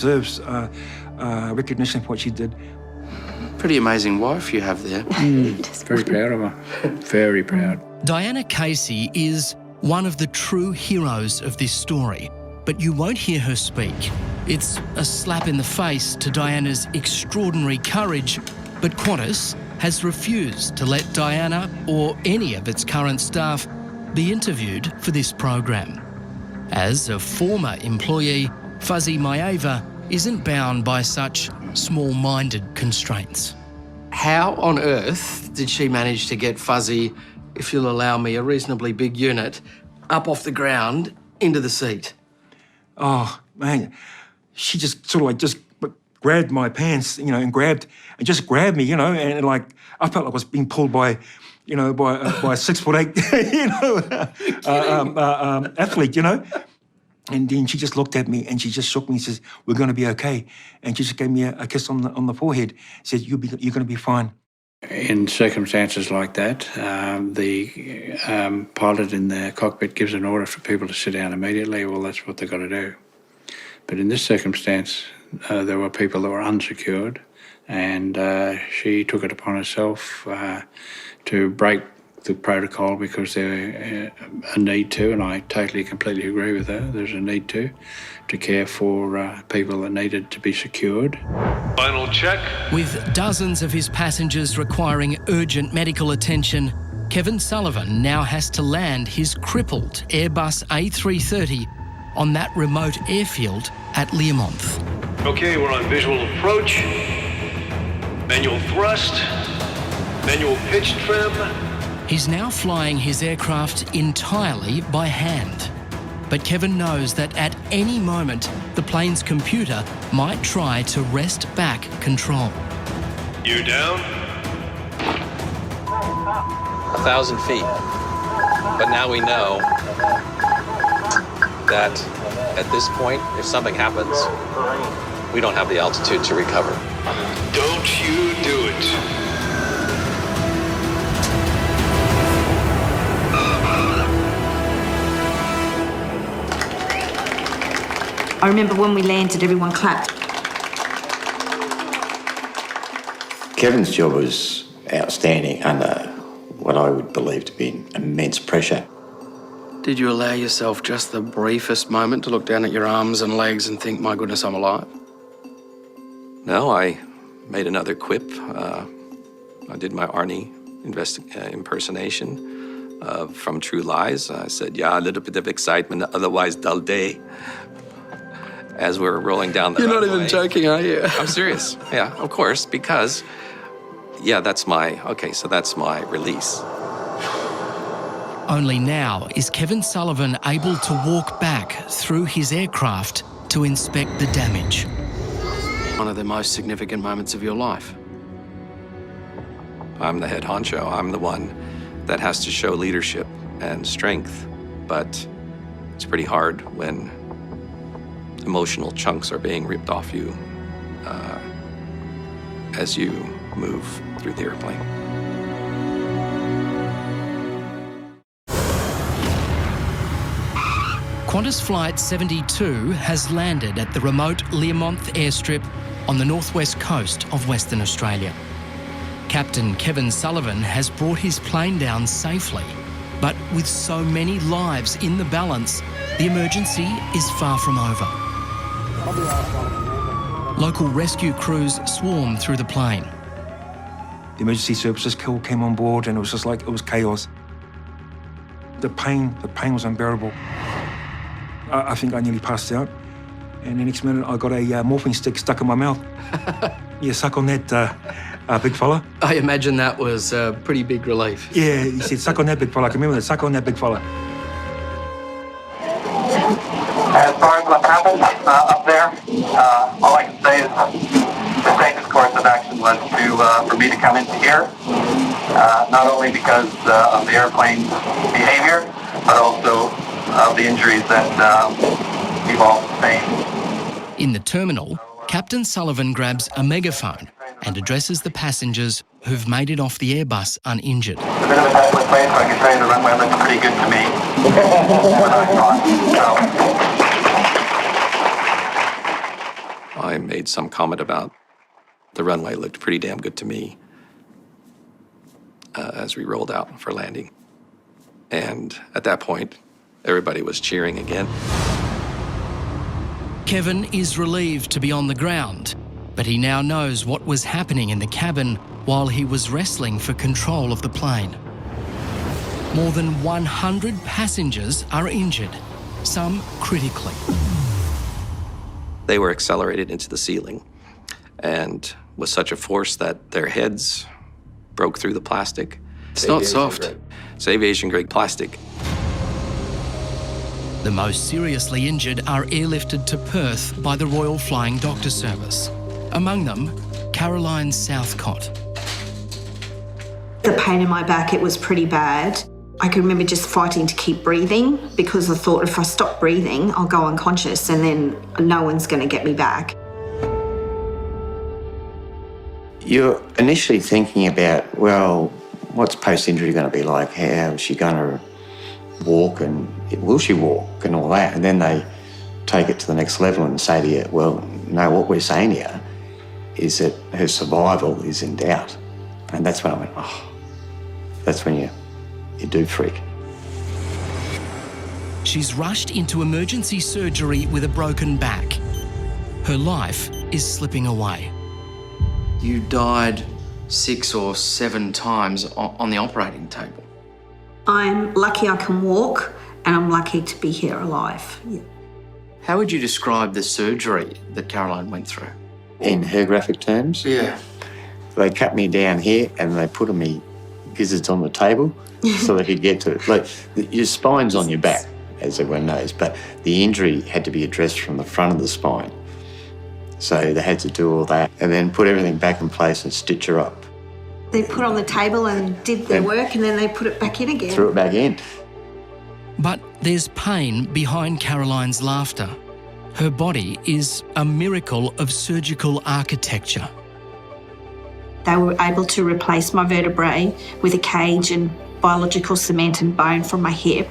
Deserves recognition for what she did. Pretty amazing wife you have there. Very proud of her. Very proud. Diana Casey is one of the true heroes of this story, but you won't hear her speak. It's a slap in the face to Diana's extraordinary courage, but Qantas has refused to let Diana or any of its current staff be interviewed for this program. As a former employee, Fuzzy Maeva isn't bound by such small-minded constraints. How on earth did she manage to get Fuzzy, if you'll allow me, a reasonably big unit, up off the ground into the seat? Oh, man. She just sort of like just grabbed my pants, and just grabbed me, and like I felt like I was being pulled by a 6'8", athlete, And then she just looked at me and she just shook me and says, "We're going to be okay." And she just gave me a kiss on the forehead. Said, "You're going to be fine." In circumstances like that, the pilot in the cockpit gives an order for people to sit down immediately. Well, that's what they've got to do. But in this circumstance, there were people that were unsecured, and she took it upon herself to break the protocol because there's a need to, and I totally, completely agree with her. There's a need to care for people that needed to be secured. Final check. With dozens of his passengers requiring urgent medical attention, Kevin Sullivan now has to land his crippled Airbus A330 on that remote airfield at Learmonth. Okay, we're on visual approach. Manual thrust. Manual pitch trim. He's now flying his aircraft entirely by hand. But Kevin knows that at any moment, the plane's computer might try to wrest back control. You down? 1,000 feet. But now we know that at this point, if something happens, we don't have the altitude to recover. Don't you do it. I remember when we landed, everyone clapped. Kevin's job was outstanding under what I would believe to be immense pressure. Did you allow yourself just the briefest moment to look down at your arms and legs and think, my goodness, I'm alive? No, I made another quip. I did my Arnie impersonation from True Lies. I said, yeah, a little bit of excitement, otherwise dull day. As we were rolling down the You're not runway. even joking, are you? I'm serious. Yeah, of course, because, that's my release. Only now is Kevin Sullivan able to walk back through his aircraft to inspect the damage. One of the most significant moments of your life. I'm the head honcho. I'm the one that has to show leadership and strength, but it's pretty hard when emotional chunks are being ripped off you as you move through the airplane. Qantas Flight 72 has landed at the remote Learmonth airstrip on the northwest coast of Western Australia. Captain Kevin Sullivan has brought his plane down safely, but with so many lives in the balance, the emergency is far from over. Local rescue crews swarm through the plane. The emergency services came on board, and it was just like, it was chaos. The pain was unbearable. I think I nearly passed out. And the next minute, I got a morphine stick stuck in my mouth. Yeah, suck on that, big fella. I imagine that was a pretty big relief. Yeah, he said, suck on that, big fella. I can remember that, suck on that, big fella. As far as what happened up there, all I can say is the safest course of action was for me to come into here, not only because of the airplane's behavior, but also of the injuries that we've all sustained. In the terminal, Captain Sullivan grabs a megaphone and addresses the passengers who've made it off the Airbus uninjured. It's a bit of a desolate place, so I can tell you the runway looks pretty good to me. I made some comment about the runway looked pretty damn good to me as we rolled out for landing. And at that point, everybody was cheering again. Kevin is relieved to be on the ground, but he now knows what was happening in the cabin while he was wrestling for control of the plane. More than 100 passengers are injured, some critically. They were accelerated into the ceiling, and with such a force that their heads broke through the plastic. It's not soft. It's aviation-grade plastic. The most seriously injured are airlifted to Perth by the Royal Flying Doctor Service. Among them, Caroline Southcott. The pain in my back, it was pretty bad. I can remember just fighting to keep breathing because I thought if I stop breathing, I'll go unconscious and then no one's going to get me back. You're initially thinking about, well, what's post-injury going to be like? How is she going to walk and will she walk and all that? And then they take it to the next level and say to you, well, no, what we're saying here is that her survival is in doubt. And that's when I went, oh, that's when you do freak. She's rushed into emergency surgery with a broken back. Her life is slipping away. You died 6 or 7 times on the operating table. I'm lucky I can walk and I'm lucky to be here alive. Yeah. How would you describe the surgery that Caroline went through? In her graphic terms, Yeah. they cut me down here and they put me gizzards on the table so they could get to it. Like, your spine's on your back, as everyone knows, but the injury had to be addressed from the front of the spine. So they had to do all that and then put everything back in place and stitch her up. They put on the table and did their work and then they put it back in again. Threw it back in. But there's pain behind Caroline's laughter. Her body is a miracle of surgical architecture. They were able to replace my vertebrae with a cage and biological cement and bone from my hip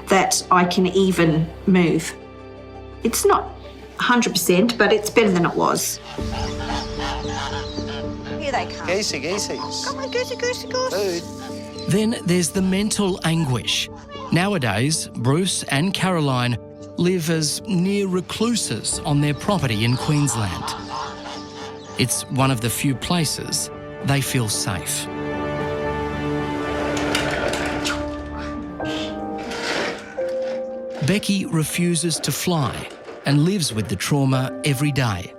that I can even move. It's not 100%, but it's better than it was. Here they come. Geesies. Come on, goosey, goosey, goose. Then there's the mental anguish. Nowadays, Bruce and Caroline live as near recluses on their property in Queensland. It's one of the few places they feel safe. Becky refuses to fly and lives with the trauma every day.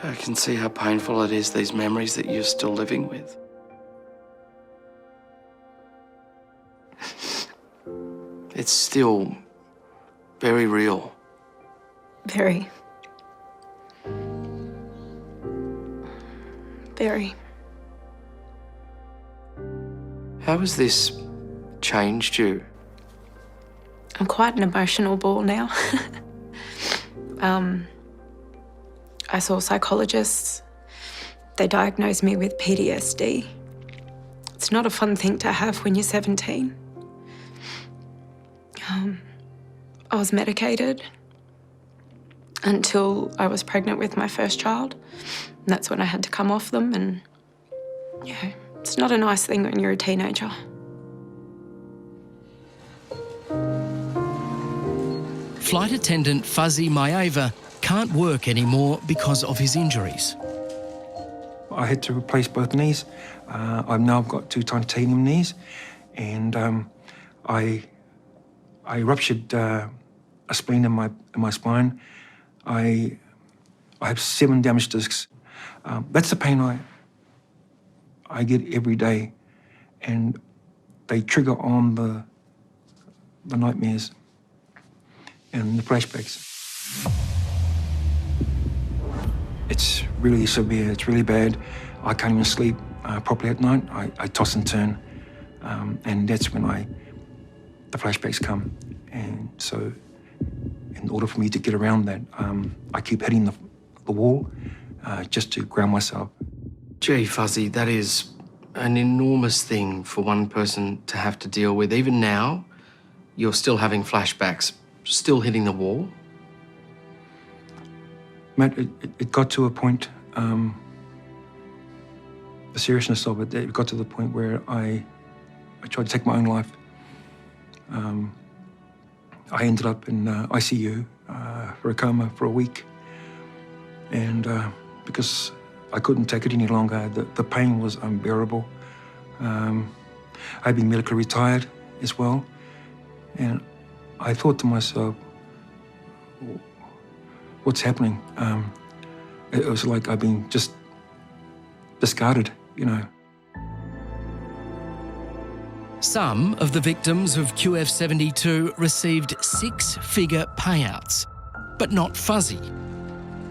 I can see how painful it is, these memories that you're still living with. It's still very real. Very. Very. How has this changed you? I'm quite an emotional ball now. I saw psychologists. They diagnosed me with PTSD. It's not a fun thing to have when you're 17. I was medicated until I was pregnant with my first child. And that's when I had to come off them. And yeah, it's not a nice thing when you're a teenager. Flight attendant Fuzzy Maeva can't work anymore because of his injuries. I had to replace both knees. I've now got 2 titanium knees, and I ruptured a spleen in my spine. I have 7 damaged discs. That's the pain I get every day, and they trigger on the nightmares and the flashbacks. It's really severe, it's really bad. I can't even sleep properly at night. I toss and turn, and that's when the flashbacks come. And so in order for me to get around that, I keep hitting the wall just to ground myself. Gee, Fuzzy, that is an enormous thing for one person to have to deal with. Even now, you're still having flashbacks. still hitting the wall? Matt, it got to a point, the seriousness of it got to the point where I tried to take my own life. I ended up in ICU for a coma for a week. And because I couldn't take it any longer, the pain was unbearable. I'd been medically retired as well. And I thought to myself, what's happening? It was like I've been just discarded, you know. Some of the victims of QF72 received six-figure payouts, but not Fuzzy.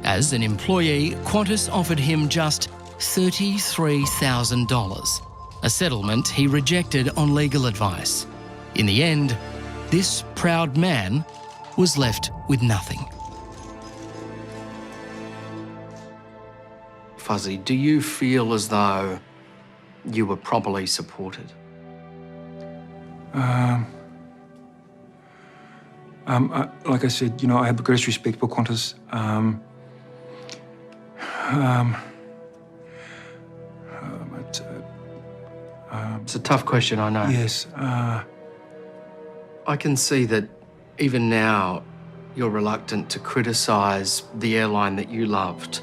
As an employee, Qantas offered him just $33,000, a settlement he rejected on legal advice. In the end, this proud man was left with nothing. Fuzzy, do you feel as though you were properly supported? Like I said, you know, I have the greatest respect for Qantas. It's a tough question, I know. Yes. I can see that even now you're reluctant to criticise the airline that you loved.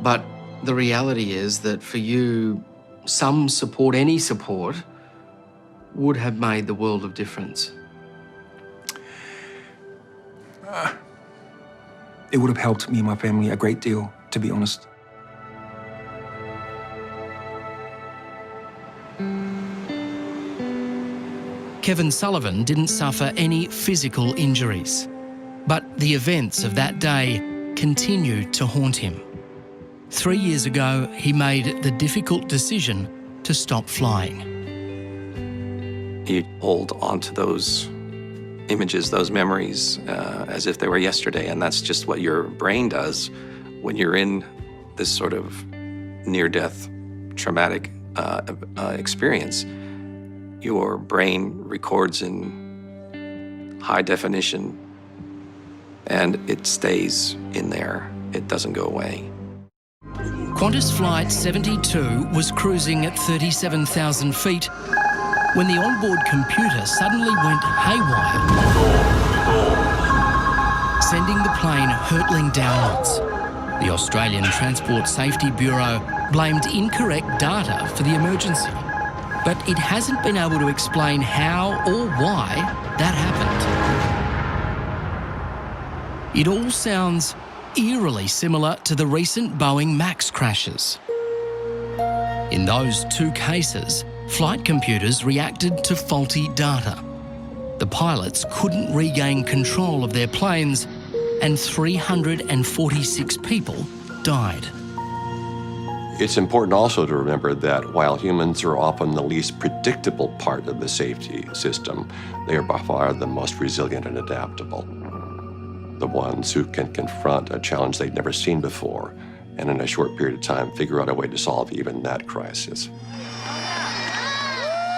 But the reality is that for you, some support, any support, would have made the world of difference. It would have helped me and my family a great deal, to be honest. Kevin Sullivan didn't suffer any physical injuries, but the events of that day continued to haunt him. 3 years ago, he made the difficult decision to stop flying. You hold on to those images, those memories, as if they were yesterday, and that's just what your brain does when you're in this sort of near-death traumatic experience. Your brain records in high definition, and it stays in there. It doesn't go away. Qantas Flight 72 was cruising at 37,000 feet when the onboard computer suddenly went haywire, sending the plane hurtling downwards. The Australian Transport Safety Bureau blamed incorrect data for the emergency, but it hasn't been able to explain how or why that happened. It all sounds eerily similar to the recent Boeing MAX crashes. In those two cases, flight computers reacted to faulty data. The pilots couldn't regain control of their planes, and 346 people died. It's important also to remember that while humans are often the least predictable part of the safety system, they are by far the most resilient and adaptable. The ones who can confront a challenge they've never seen before, and in a short period of time figure out a way to solve even that crisis.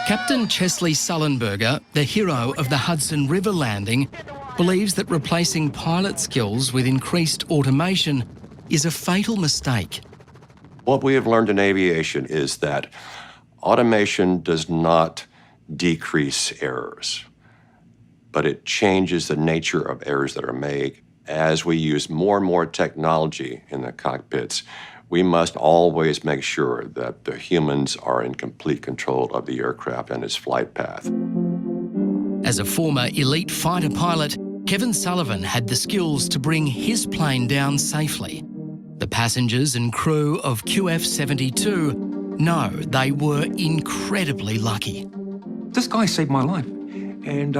Captain Chesley Sullenberger, the hero of the Hudson River landing, believes that replacing pilot skills with increased automation is a fatal mistake. What we have learned in aviation is that automation does not decrease errors, but it changes the nature of errors that are made. As we use more and more technology in the cockpits, we must always make sure that the humans are in complete control of the aircraft and its flight path. As a former elite fighter pilot, Kevin Sullivan had the skills to bring his plane down safely. The passengers and crew of QF72 know they were incredibly lucky. This guy saved my life, and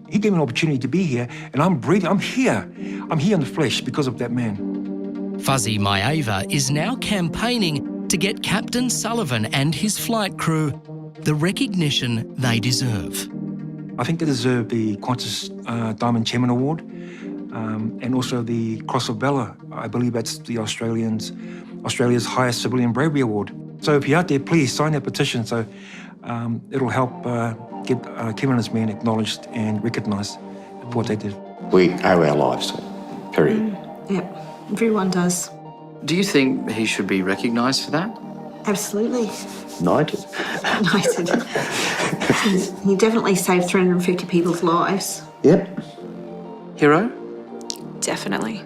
he gave me an opportunity to be here, and I'm breathing. I'm here in the flesh because of that man. Fuzzy Maeva is now campaigning to get Captain Sullivan and his flight crew the recognition they deserve. I think they deserve the Qantas Diamond Chairman Award, and also the Cross of Valour. I believe that's the Australia's highest civilian bravery award. So if you're out there, please sign that petition so it'll help get Kevin and his men acknowledged and recognised for what they did. We owe our lives to him, period. Yep, everyone does. Do you think he should be recognised for that? Absolutely. Knighted. Knighted. He definitely saved 350 people's lives. Yep. Hero? Definitely.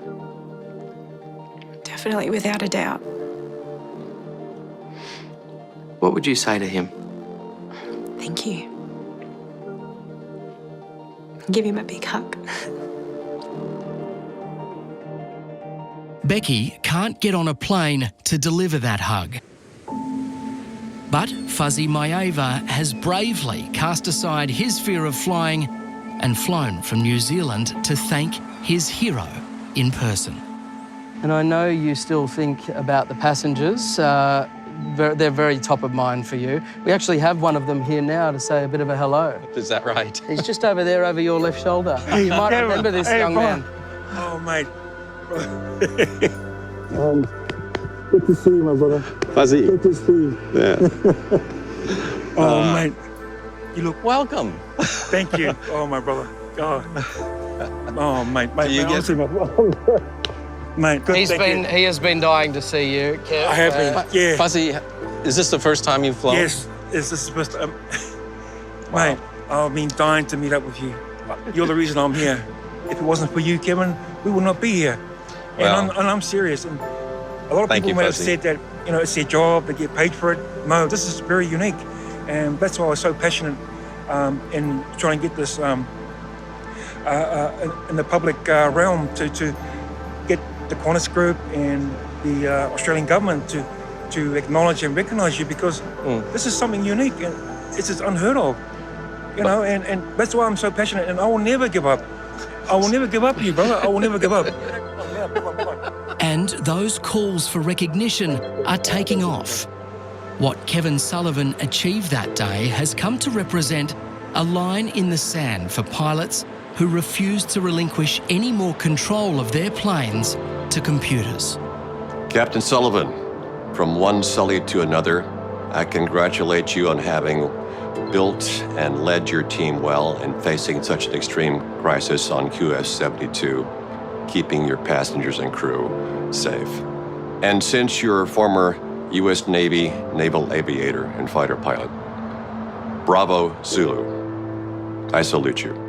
Definitely, without a doubt. What would you say to him? Thank you. Give him a big hug. Becky can't get on a plane to deliver that hug. But Fuzzy Maeva has bravely cast aside his fear of flying and flown from New Zealand to thank his hero in person. And I know you still think about the passengers. They're very top of mind for you. We actually have one of them here now to say a bit of a hello. Is that right? He's just over there over your left shoulder. You might remember this young man. Oh, mate. Good to see you, my brother. Fuzzy. Good to see you. Yeah. Oh, mate. You look... Welcome. Thank you. Oh, my brother. God. Oh, mate. Mate, Do you mate, get- honestly, mate, good, thank you. He has been dying to see you, Kev. I have been, yeah. Fuzzy, is this the first time you've flown? Yes, this is supposed to... Mate, I've been dying to meet up with you. You're the reason I'm here. If it wasn't for you, Kevin, we would not be here. And, Well, I'm serious. And a lot of thank people you, may have Fuzzy. said that, you know, it's their job, they get paid for it. No, this is very unique. And that's why I was so passionate in trying to get this in the public realm to get the Qantas Group and the Australian government to acknowledge and recognise you, because this is something unique and it's just unheard of. You know, and that's why I'm so passionate, and I will never give up. I will never give up you, brother. I will never give up. And those calls for recognition are taking off. What Kevin Sullivan achieved that day has come to represent a line in the sand for pilots who refuse to relinquish any more control of their planes to computers. Captain Sullivan, from one Sully to another, I congratulate you on having built and led your team well in facing such an extreme crisis on QS-72, keeping your passengers and crew safe. And since you're a former U.S. Navy naval aviator and fighter pilot, bravo Zulu. I salute you.